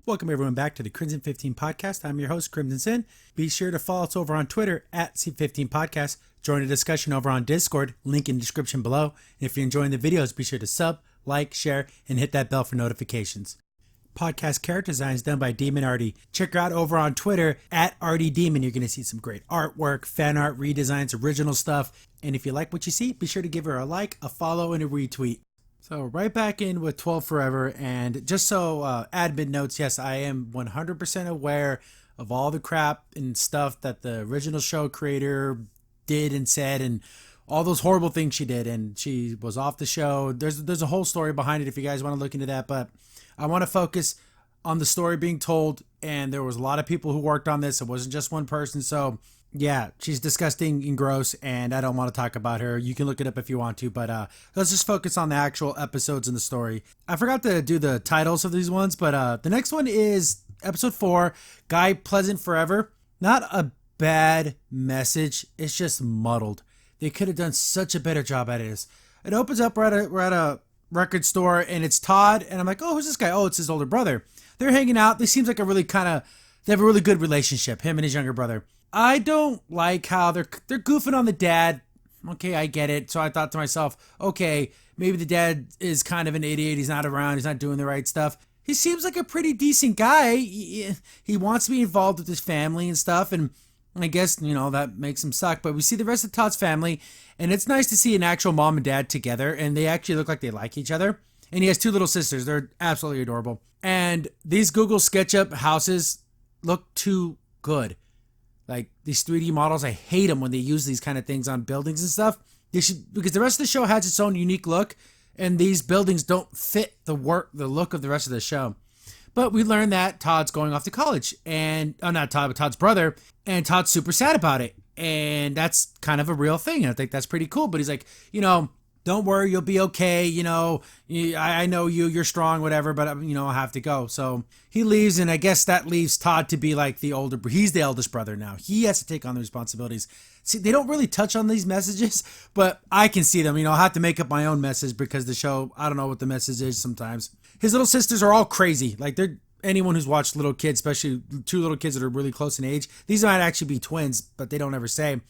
Welcome everyone back to the Crimson 15 Podcast. I'm your host, Crimson Sin. Be sure to follow us over on Twitter at C15 Podcast. Join the discussion over on Discord, link in the description below. And if you're enjoying the videos, be sure to sub, like, share, and hit that bell for notifications. Podcast character design is done by Demon Artie. Check her out over on Twitter at Artie Demon. You're going to see some great artwork, fan art, redesigns, original stuff. And if you like what you see, be sure to give her a like, a follow, and a retweet. So right back in with 12 Forever, and just so admin notes, yes, I am 100% aware of all the crap and stuff that the original show creator did and said, and all those horrible things she did, and she was off the show. There's a whole story behind it if you guys want to look into that, but I want to focus on the story being told, and there was a lot of people who worked on this. It wasn't just one person, so yeah, she's disgusting and gross, and I don't want to talk about her. You can look it up if you want to, but let's just focus on the actual episodes in the story. I forgot to do the titles of these ones, but the next one is episode 4, Guy Pleasant Forever. Not a bad message, it's just muddled. They could have done such a better job at it. It opens up, we're at a record store, and it's Todd, and I'm like, oh, who's this guy? Oh, it's his older brother. They're hanging out. They seems like they have a really good relationship, him and his younger brother. I don't like how they're goofing on the dad. Okay, I get it. So I thought to myself, okay, maybe the dad is kind of an idiot. He's not around. He's not doing the right stuff. He seems like a pretty decent guy. He wants to be involved with his family and stuff. And I guess, that makes him suck. But we see the rest of Todd's family. And it's nice to see an actual mom and dad together. And they actually look like they like each other. And he has 2 little sisters. They're absolutely adorable. And these Google SketchUp houses look too good. Like these 3D models, I hate them when they use these kind of things on buildings and stuff. They should, because the rest of the show has its own unique look, and these buildings don't fit the look of the rest of the show. But we learned that Todd's going off to college, and not Todd, but Todd's brother, and Todd's super sad about it, and that's kind of a real thing. And I think that's pretty cool. But he's like, don't worry, you'll be okay. I know you're strong, whatever, but I have to go. So he leaves, and I guess that leaves Todd to be like he's the eldest brother now. He has to take on the responsibilities. See, they don't really touch on these messages, but I can see them. I'll have to make up my own message because the show, I don't know what the message is sometimes. His little sisters are all crazy. Like anyone who's watched little kids, especially 2 little kids that are really close in age, these might actually be twins, but they don't ever say.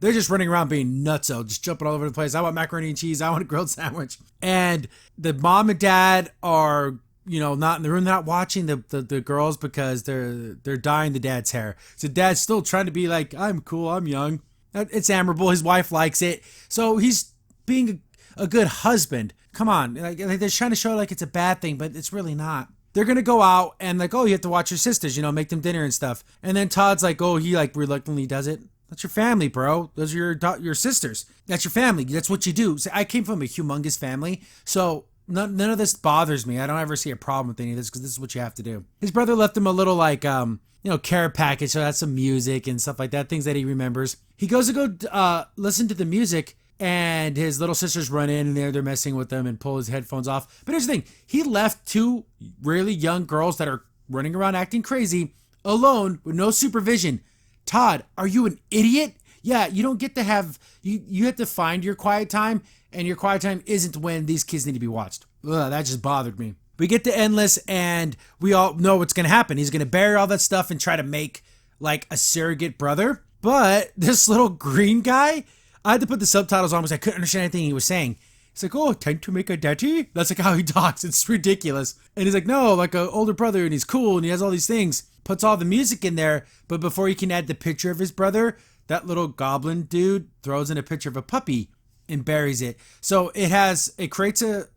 They're just running around being nutso, just jumping all over the place. I want macaroni and cheese. I want a grilled sandwich. And the mom and dad are, not in the room. They're not watching the girls because they're dyeing the dad's hair. So dad's still trying to be like, I'm cool, I'm young. It's admirable. His wife likes it. So he's being a good husband. Come on. Like they're trying to show like it's a bad thing, but it's really not. They're going to go out and like, oh, you have to watch your sisters, make them dinner and stuff. And then Todd's like, oh, he like reluctantly does it. That's your family, bro. Those are your sisters. That's your family. That's what you do. See, I came from a humongous family, so none of this bothers me. I don't ever see a problem with any of this because this is what you have to do. His brother left him a little like care package, so that's some music and stuff like that, things that he remembers. He goes to go listen to the music, and his little sisters run in, and they're messing with him and pull his headphones off. But here's the thing: he left 2 really young girls that are running around acting crazy alone with no supervision. Todd, are you an idiot? Yeah, you don't get to have, you have to find your quiet time, and your quiet time isn't when these kids need to be watched. Ugh, that just bothered me. We get to Endless, and we all know what's going to happen. He's going to bury all that stuff and try to make, like, a surrogate brother. But this little green guy, I had to put the subtitles on because I couldn't understand anything he was saying. He's like, oh, time to make a daddy? That's like how he talks. It's ridiculous. And he's like, no, like an older brother, and he's cool, and he has all these things. Puts all the music in there, but before he can add the picture of his brother, that little goblin dude throws in a picture of a puppy and buries it. So it creates a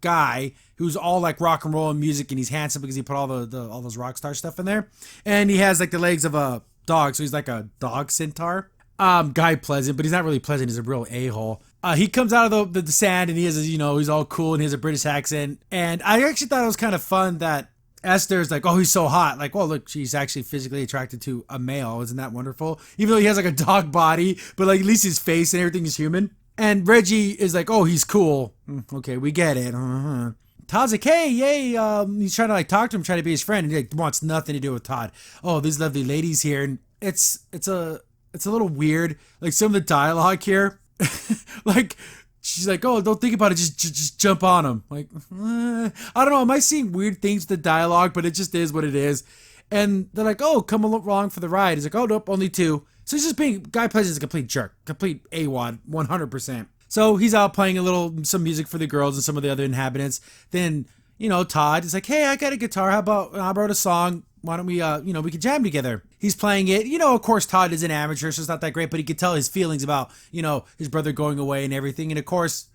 guy who's all like rock and roll and music, and he's handsome because he put all all those rock star stuff in there, and he has like the legs of a dog, so he's like a dog centaur. Guy Pleasant, but he's not really pleasant. He's a real a-hole. He comes out of the sand, and he has he's all cool, and he has a British accent. And I actually thought it was kind of fun that Esther's like, oh, he's so hot. Like, well, look, she's actually physically attracted to a male. Isn't that wonderful? Even though he has like a dog body, but like at least his face and everything is human. And Reggie is like, oh, he's cool. Okay, we get it. Todd's like, hey, yay. He's trying to like talk to him, trying to be his friend. And he like wants nothing to do with Todd. Oh, these lovely ladies here. And it's a little weird. Like some of the dialogue here, like she's like, oh, don't think about it, just jump on him. Like, I don't know, am I seeing weird things with the dialogue, but it just is what it is. And they're like, oh, come along for the ride. He's like, oh, nope, only 2. So he's just being, Guy Pleasant is a complete jerk, complete AWOD, 100%. So he's out playing some music for the girls and some of the other inhabitants. Then, Todd is like, hey, I got a guitar. How about I wrote a song? Why don't we, we can jam together. He's playing it. Of course, Todd is an amateur, so it's not that great, but he could tell his feelings about, his brother going away and everything. And of course,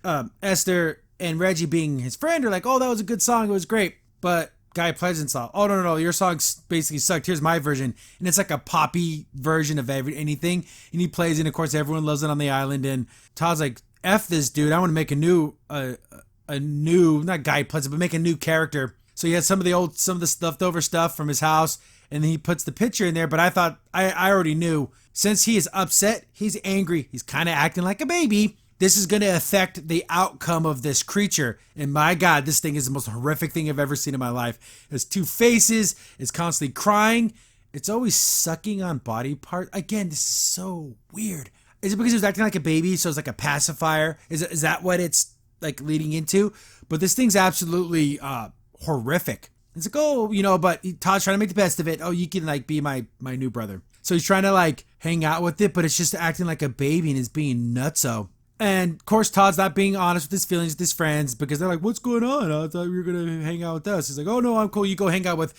Esther and Reggie being his friend are like, oh, that was a good song. It was great. But Guy Pleasant's all, oh, no, your song basically sucked. Here's my version. And it's like a poppy version of anything. And he plays it, and of course, everyone loves it on the island. And Todd's like, F this dude. I want to make a new, not Guy Pleasant, but make a new character. So he has some of the leftover stuff from his house, and then he puts the picture in there. But I thought, I already knew, since he is upset, he's angry, he's kind of acting like a baby, this is going to affect the outcome of this creature. And my God, this thing is the most horrific thing I've ever seen in my life. It has 2 faces, it's constantly crying, it's always sucking on body parts. Again, this is so weird. Is it because he was acting like a baby, so it's like a pacifier? Is that what it's like leading into? But this thing's absolutely horrific. It's like, oh, but Todd's trying to make the best of it. Oh, you can like be my new brother. So he's trying to like hang out with it, but it's just acting like a baby and it's being nutso. And of course, Todd's not being honest with his feelings with his friends because they're like, what's going on? I thought you were going to hang out with us. He's like, oh no, I'm cool. You go hang out with,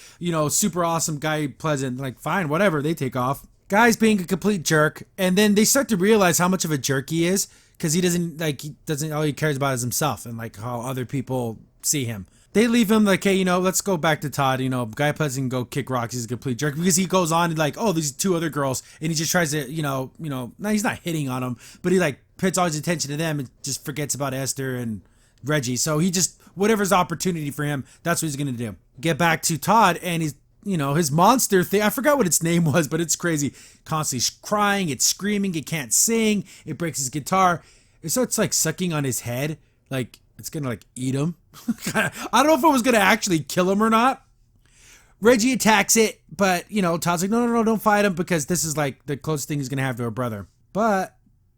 super awesome Guy Pleasant. Like, fine, whatever. They take off. Guy's being a complete jerk. And then they start to realize how much of a jerk he is because all he cares about is himself and like how other people see him. They leave him like, hey, let's go back to Todd. Guy Pleasant can go kick rocks. He's a complete jerk because he goes on and like, oh, these 2 other girls, and he just tries to, no, he's not hitting on them, but he like puts all his attention to them and just forgets about Esther and Reggie. So he just, whatever's opportunity for him, that's what he's gonna do. Get back to Todd and he's, his monster thing. I forgot what its name was, but it's crazy. Constantly crying, it's screaming, it can't sing, it breaks his guitar. It starts like sucking on his head, like it's gonna like eat him. I don't know if it was gonna actually kill him or not. Reggie attacks it, but Todd's like, no, don't fight him because this is like the closest thing he's gonna have to a brother.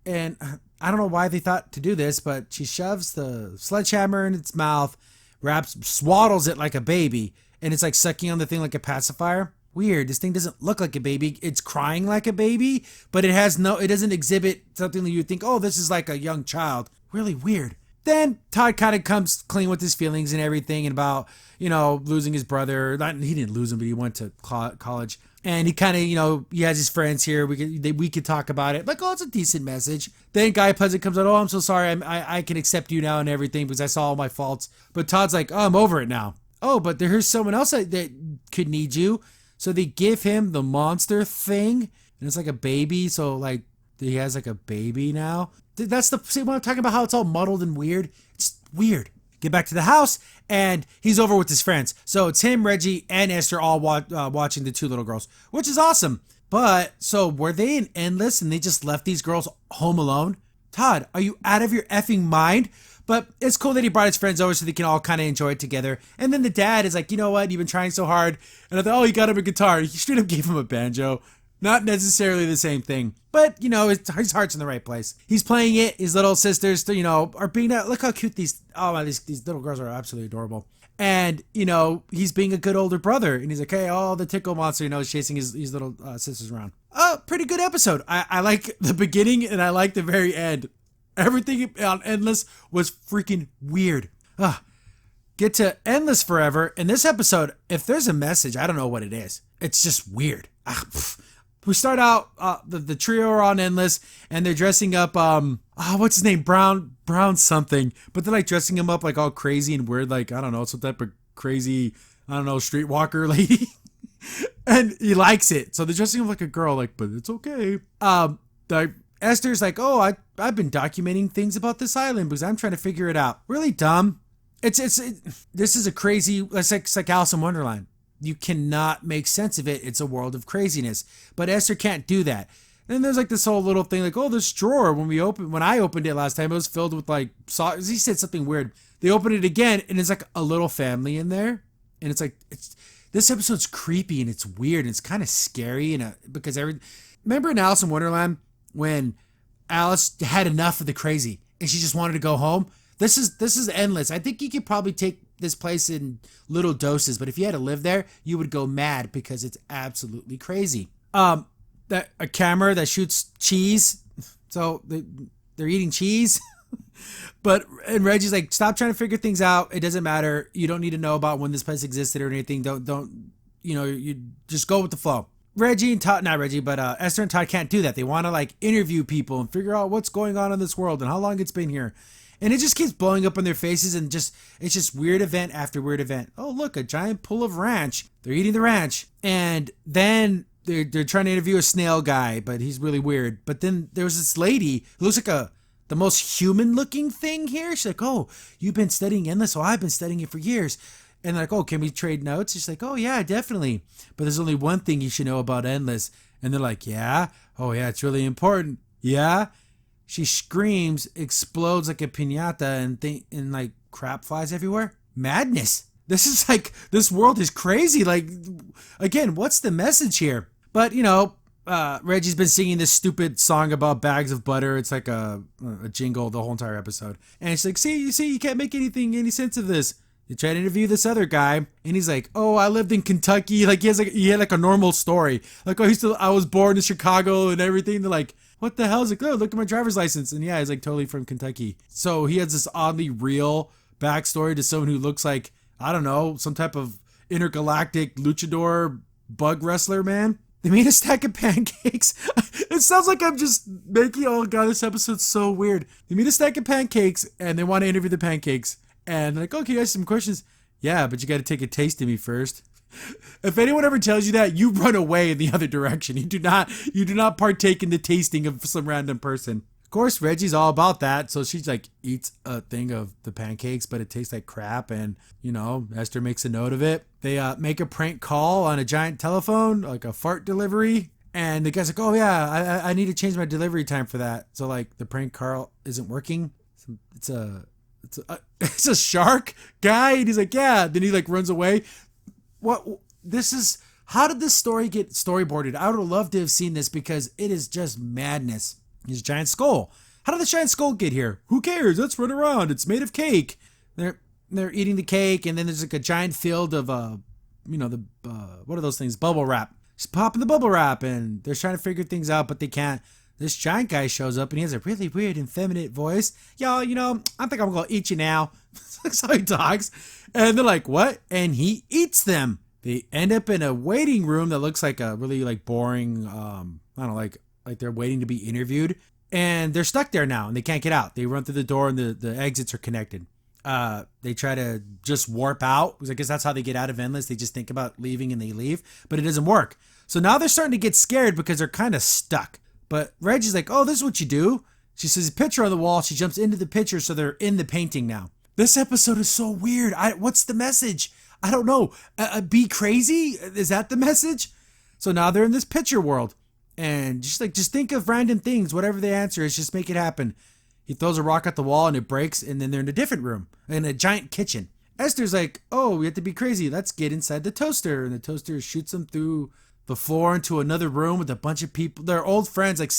And I don't know why they thought to do this, but she shoves the sledgehammer in its mouth, swaddles it like a baby, and it's like sucking on the thing like a pacifier. Weird. This thing doesn't look like a baby. It's crying like a baby, but it doesn't exhibit something that you'd think, oh, this is like a young child. Really weird. Then Todd kind of comes clean with his feelings and everything and about, losing his brother. He didn't lose him, but he went to college. And he kind of, he has his friends here. We could talk about it. Like, oh, it's a decent message. Then Guy Pleasant comes out, oh, I'm so sorry. I can accept you now and everything because I saw all my faults. But Todd's like, oh, I'm over it now. Oh, but there's someone else that could need you. So they give him the monster thing. And it's like a baby. So, like, he has like a baby now. That's the same one I'm talking about, how it's all muddled and weird. It's weird. Get back to the house, and he's over with his friends. So it's him, Reggie, and Esther all watching the 2 little girls, which is awesome. But, so were they in Endless and they just left these girls home alone? Todd, are you out of your effing mind? But it's cool that he brought his friends over so they can all kind of enjoy it together. And then the dad is like, you know what? You've been trying so hard. And I thought, oh, you got him a guitar. He straight up gave him a banjo. Not necessarily the same thing, but his heart's in the right place. He's playing it. His little sisters, are being that. Look how cute these little girls are. Absolutely adorable. And he's being a good older brother, and he's like, hey, oh, the tickle monster, is chasing his little sisters around. Pretty good episode. I like the beginning and I like the very end. Everything on Endless was freaking weird. Get to Endless Forever. In this episode, if there's a message, I don't know what it is. It's just weird. We start out, the trio are on Endless, and they're dressing up, what's his name? Brown something. But they're like dressing him up like all crazy and weird, like, I don't know, some type of crazy, streetwalker lady. And he likes it. So they're dressing him like a girl, like, but it's okay. Esther's like, oh, I've been documenting things about this island because I'm trying to figure it out. Really dumb. This is a crazy, it's like Alice in Wonderland. You cannot make sense of it. It's a world of craziness. But Esther can't do that. And there's like this whole little thing like, oh, this drawer, when I opened it last time, it was filled with like sauce. He said something weird. They open it again and it's like a little family in there. And it's like, this episode's creepy and it's weird and it's kind of scary. Remember in Alice in Wonderland when Alice had enough of the crazy and she just wanted to go home. This is endless. I think you could probably take this place in little doses, but if you had to live there, you would go mad because it's absolutely crazy. That a camera that shoots cheese, so they're eating cheese. And Reggie's like, stop trying to figure things out. It doesn't matter. You don't need to know about when this place existed or anything. Don't you just go with the flow. Reggie and Todd, not Reggie, but Esther and Todd can't do that. They want to like interview people and figure out what's going on in this world and how long it's been here. And it just keeps blowing up in their faces, and it's just weird event after weird event. Oh, look, a giant pool of ranch. They're eating the ranch. And then they're trying to interview a snail guy, but he's really weird. But then there was this lady who looks like the most human looking thing here. She's like, oh, you've been studying Endless? Oh, I've been studying it for years. And they're like, oh, can we trade notes? She's like, oh, yeah, definitely. But there's only one thing you should know about Endless. And they're like, yeah? Oh, yeah, it's really important. Yeah? She screams, explodes like a piñata, and like crap flies everywhere. Madness. This world is crazy. Like, again, what's the message here? But, Reggie's been singing this stupid song about bags of butter. It's like a jingle the whole entire episode. And it's like, see, you can't make any sense of this. You try to interview this other guy, and he's like, oh, I lived in Kentucky. Like, he had like a normal story. Like, oh, I was born in Chicago and everything. They're like, what the hell? He's like, oh, look at my driver's license. And yeah, he's like totally from Kentucky. So he has this oddly real backstory to someone who looks like, I don't know, some type of intergalactic luchador bug wrestler, man. They made a stack of pancakes. It sounds like I'm just making, oh god, this episode's so weird. They made a stack of pancakes, and they want to interview the pancakes. And they're like, okay, I have some questions. Yeah, but you got to take a taste of me first. If anyone ever tells you that, you run away in the other direction. You do not partake in the tasting of some random person. Of course, Reggie's all about that, so she like eats a thing of the pancakes, but it tastes like crap, and Esther makes a note of it. They make a prank call on a giant telephone, like a fart delivery, and the guy's like, oh yeah, I need to change my delivery time for that. So like the prank call isn't working. It's a shark guy, and he's like, yeah. Then he like runs away. How did this story get storyboarded? I would have loved to have seen this because it is just madness. His giant skull. How did the giant skull get here? Who cares? Let's run around. It's made of cake. They're eating the cake, and then there's like a giant field of what are those things? Bubble wrap. Just popping the bubble wrap, and they're trying to figure things out, but they can't. This giant guy shows up, and he has a really weird, effeminate voice. Yo, I think I'm gonna eat you now. That's how he talks. And they're like, what? And he eats them. They end up in a waiting room that looks like a really like boring, I don't know, like they're waiting to be interviewed. And they're stuck there now, and they can't get out. They run through the door, and the exits are connected. They try to just warp out, because I guess that's how they get out of Endless. They just think about leaving, and they leave. But it doesn't work. So now they're starting to get scared because they're kind of stuck. But Reggie's like, oh, this is what you do. She sees a picture on the wall. She jumps into the picture, so they're in the painting now. This episode is so weird. What's the message? I don't know. Be crazy? Is that the message? So now they're in this picture world. And just think of random things. Whatever the answer is, just make it happen. He throws a rock at the wall, and it breaks, and then they're in a different room, in a giant kitchen. Esther's like, oh, we have to be crazy. Let's get inside the toaster. And the toaster shoots them through the floor into another room with a bunch of people. They're old friends, like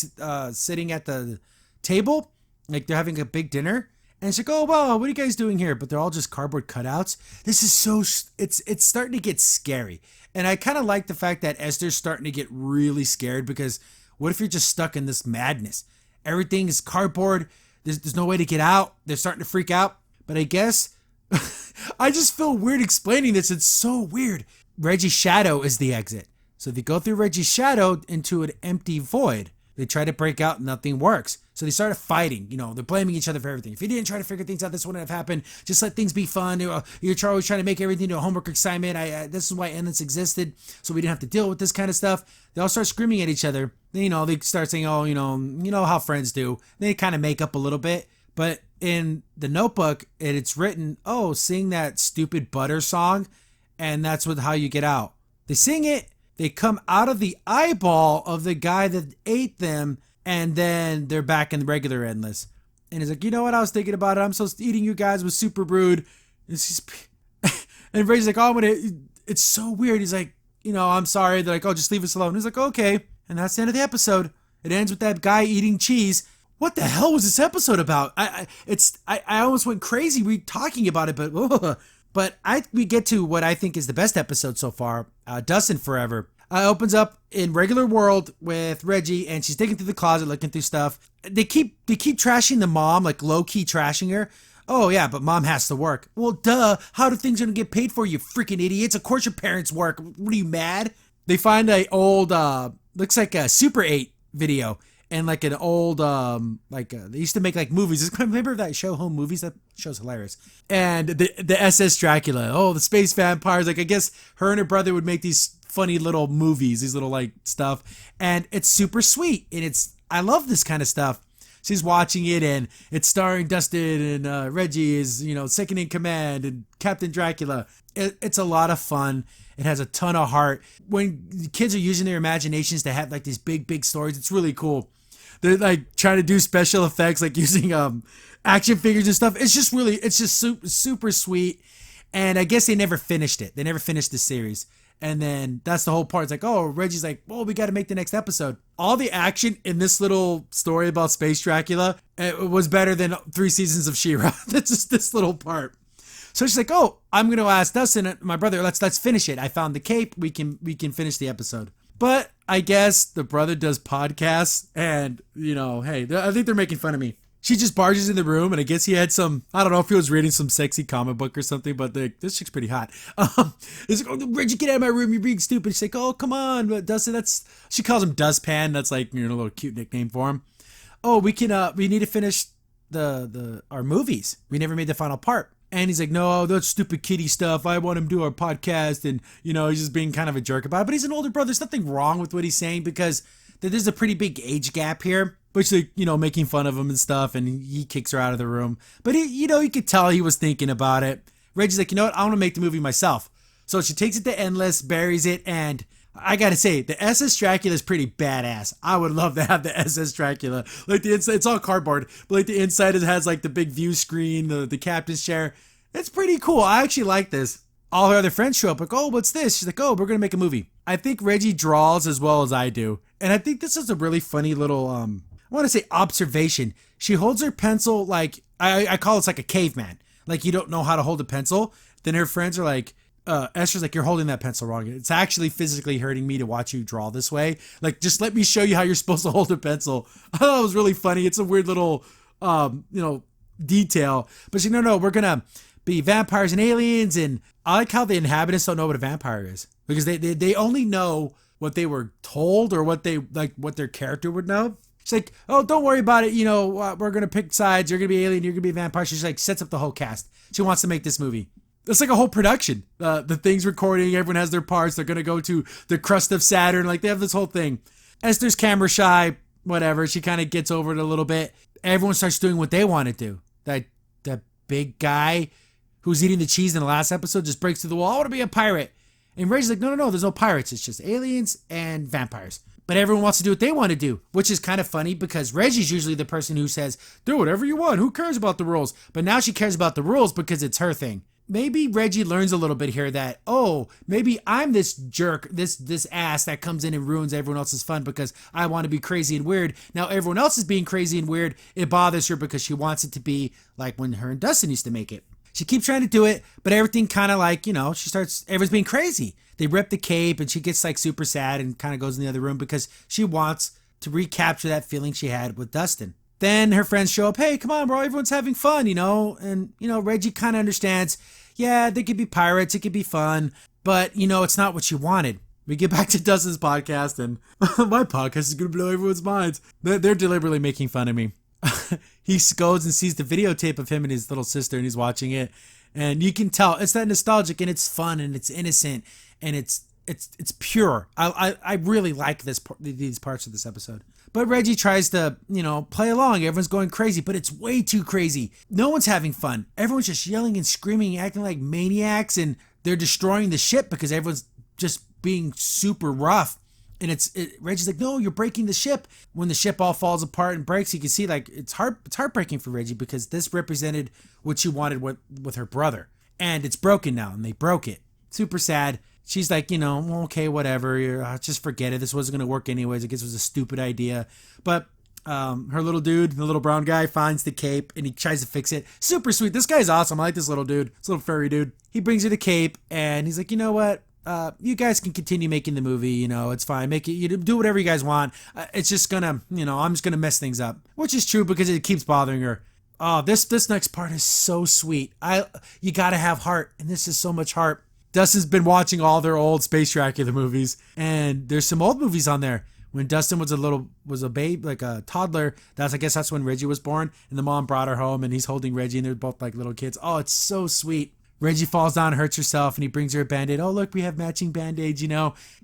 sitting at the table, like they're having a big dinner. And it's like, oh, wow, what are you guys doing here? But they're all just cardboard cutouts. This is it's starting to get scary. And I kind of like the fact that Esther's starting to get really scared, because what if you're just stuck in this madness? Everything is cardboard. There's no way to get out. They're starting to freak out. But I guess I just feel weird explaining this. It's so weird. Reggie's shadow is the exit. So they go through Reggie's shadow into an empty void. They try to break out, nothing works. So they started fighting. They're blaming each other for everything. If you didn't try to figure things out, this wouldn't have happened. Just let things be fun. You're always trying to make everything into a homework assignment. This is why Endless existed, so we didn't have to deal with this kind of stuff. They all start screaming at each other. Then, they start saying, oh, you know how friends do. They kind of make up a little bit. But in the notebook, it's written, oh, sing that stupid butter song, and that's how you get out. They sing it. They come out of the eyeball of the guy that ate them, and then they're back in the regular Endless. And he's like, you know what? I was thinking about it. I'm supposed to eating you guys was super brewed. And Ray's like, oh, it's so weird. He's like, I'm sorry. They're like, oh, just leave us alone. He's like, okay. And that's the end of the episode. It ends with that guy eating cheese. what the hell was this episode about? I almost went crazy talking about it, but we get to what I think is the best episode so far. Dustin Forever opens up in regular world with Reggie, and she's digging through the closet, looking through stuff. They keep trashing the mom, like low key trashing her. Oh yeah, but mom has to work. Well, duh. How do things gonna get paid for, you freaking idiots? Of course your parents work. What are you, mad? They find a old looks like a Super 8 video. And like an old, they used to make like movies. Remember that show, Home Movies? That show's hilarious. And the SS Dracula. Oh, the space vampires. Like, I guess her and her brother would make these funny little movies, these little like stuff. And it's super sweet. And I love this kind of stuff. She's watching it, and it's starring Dustin, and Reggie is, second in command, and Captain Dracula. It's a lot of fun. It has a ton of heart. When the kids are using their imaginations to have like these big stories, it's really cool. They're like trying to do special effects, like using action figures and stuff. It's just super sweet. And I guess they never finished it. They never finished the series. And then that's the whole part. It's like, oh, Reggie's like, well, we got to make the next episode. All the action in this little story about Space Dracula, it was better than 3 seasons of She-Ra. That's just this little part. So she's like, oh, I'm going to ask Dustin, my brother, let's finish it. I found the cape. We can finish the episode. But I guess the brother does podcasts, and, hey, I think they're making fun of me. She just barges in the room, and I guess he had I don't know if he was reading some sexy comic book or something, but this chick's pretty hot. He's like, oh, Reggie, get out of my room, you're being stupid. She's like, oh, come on, Dustin, she calls him Dustpan, that's like, a little cute nickname for him. Oh, we need to finish our movies. We never made the final part. And he's like, no, that's stupid kiddie stuff. I want him to do our podcast. And, he's just being kind of a jerk about it. But he's an older brother. There's nothing wrong with what he's saying because there's a pretty big age gap here. But she's like, making fun of him and stuff. And he kicks her out of the room. But, you could tell he was thinking about it. Reggie's like, you know what? I want to make the movie myself. So she takes it to Endless, buries it, and I gotta say, the SS Dracula is pretty badass. I would love to have the SS Dracula. Like the inside, it's all cardboard, but like the inside it has like the big view screen, the captain's chair. It's pretty cool. I actually like this. All her other friends show up like, oh, what's this? She's like, oh, we're gonna make a movie. I think Reggie draws as well as I do, and I think this is a really funny little I want to say observation. She holds her pencil like I call it like a caveman. Like you don't know how to hold a pencil. Then her friends are like. Esther's like, you're holding that pencil wrong. It's actually physically hurting me to watch you draw this way. Like, just let me show you how you're supposed to hold a pencil. I thought it was really funny. It's a weird little, detail. But she's like, no, we're going to be vampires and aliens. And I like how the inhabitants don't know what a vampire is. Because they only know what they were told or what their character would know. She's like, oh, don't worry about it. We're going to pick sides. You're going to be alien. You're going to be a vampire. She's like, sets up the whole cast. She wants to make this movie. It's like a whole production. The thing's recording. Everyone has their parts. They're going to go to the crust of Saturn. Like, they have this whole thing. Esther's camera shy, whatever. She kind of gets over it a little bit. Everyone starts doing what they want to do. That big guy who's eating the cheese in the last episode just breaks through the wall. I want to be a pirate. And Reggie's like, no, there's no pirates. It's just aliens and vampires. But everyone wants to do what they want to do, which is kind of funny because Reggie's usually the person who says, do whatever you want. Who cares about the rules? But now she cares about the rules because it's her thing. Maybe Reggie learns a little bit here that, oh, maybe I'm this jerk, this ass that comes in and ruins everyone else's fun because I want to be crazy and weird. Now everyone else is being crazy and weird. It bothers her because she wants it to be like when her and Dustin used to make it. She keeps trying to do it, but everything kind of like, everyone's being crazy. They rip the cape and she gets like super sad and kind of goes in the other room because she wants to recapture that feeling she had with Dustin. Then her friends show up. Hey, come on, bro. Everyone's having fun, And, Reggie kind of understands. Yeah, they could be pirates. It could be fun. But, it's not what she wanted. We get back to Dustin's podcast, and my podcast is going to blow everyone's minds. They're deliberately making fun of me. He goes and sees the videotape of him and his little sister, and he's watching it. And you can tell it's that nostalgic, and it's fun, and it's innocent, and it's pure. I really like these parts of this episode. But Reggie tries to, play along. Everyone's going crazy, but it's way too crazy. No one's having fun. Everyone's just yelling and screaming, acting like maniacs, and they're destroying the ship because everyone's just being super rough. And Reggie's like, no, you're breaking the ship. When the ship all falls apart and breaks, you can see like it's heartbreaking for Reggie because this represented what she wanted with her brother. And it's broken now, and they broke it. Super sad. She's like, okay, whatever. Just forget it. This wasn't going to work anyways. I guess it was a stupid idea. But her little dude, the little brown guy, finds the cape and he tries to fix it. Super sweet. This guy's awesome. I like this little dude. This little furry dude. He brings her the cape and he's like, you know what? You guys can continue making the movie. You know, it's fine. Make it. You do whatever you guys want. It's just gonna, I'm just gonna mess things up, which is true because it keeps bothering her. Oh, this next part is so sweet. You gotta have heart, and this is so much heart. Dustin's been watching all their old Space Dracula movies, and there's some old movies on there. When Dustin was a babe, like a toddler, I guess that's when Reggie was born, and the mom brought her home, and he's holding Reggie, and they're both like little kids. Oh, it's so sweet. Reggie falls down and hurts herself, and he brings her a Band-Aid. Oh, look, we have matching Band-Aids,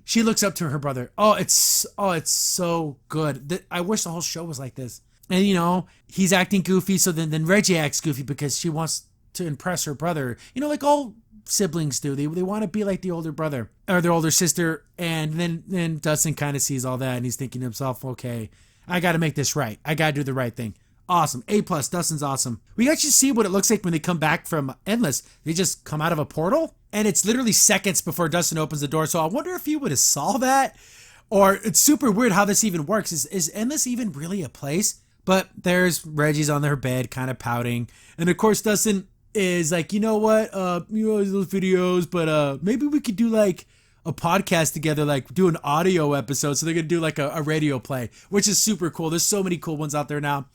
She looks up to her brother. It's so good. I wish the whole show was like this. And, he's acting goofy, so then Reggie acts goofy because she wants to impress her brother. Like all siblings do. They want to be like the older brother or their older sister. And then Dustin kind of sees all that, and he's thinking to himself, okay, I got to make this right. I got to do the right thing. Awesome. A+. Dustin's awesome. We actually see what it looks like when they come back from Endless. They just come out of a portal, and it's literally seconds before Dustin opens the door. So I wonder if he would have saw that, or it's super weird how this even works. Is Endless even really a place? But there's Reggie's on their bed, kind of pouting, and of course Dustin is like, you know what? Those videos, but maybe we could do like a podcast together, like do an audio episode. So they're gonna do like a radio play, which is super cool. There's so many cool ones out there now.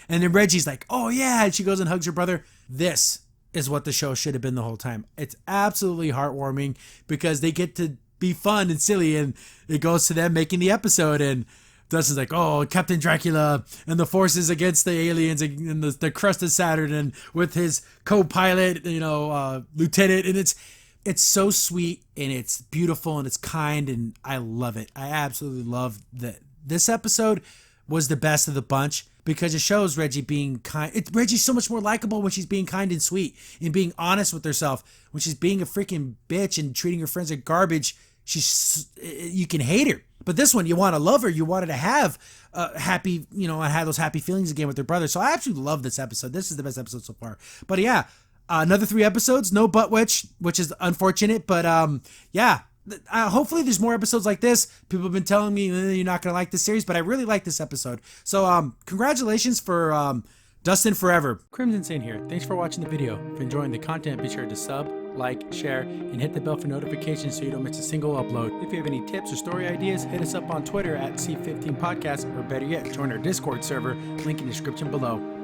And then Reggie's like, oh yeah, and she goes and hugs her brother. This is what the show should have been the whole time. It's absolutely heartwarming because they get to be fun and silly, and it goes to them making the episode, and Dustin's like, oh, Captain Dracula and the forces against the aliens and the crust of Saturn, and with his co-pilot, lieutenant, and it's so sweet and it's beautiful and it's kind, and I love it. I absolutely love that. This episode was the best of the bunch because it shows Reggie being kind. Reggie's so much more likable when she's being kind and sweet and being honest with herself. When she's being a freaking bitch and treating her friends like garbage, you can hate her. But this one, you want to love her. You wanted to have happy, have those happy feelings again with her brother. So I absolutely love this episode. This is the best episode so far. But yeah, another 3 episodes, no butt witch, which is unfortunate. But yeah. Hopefully there's more episodes like this. People have been telling me you're not going to like this series, but I really like this episode. So congratulations for Dustin Forever. Crimson Saint here. Thanks for watching the video. If you're enjoying the content, be sure to sub, like, share, and hit the bell for notifications so you don't miss a single upload. If you have any tips or story ideas, hit us up on Twitter at C15Podcast, or better yet, join our Discord server, link in the description below.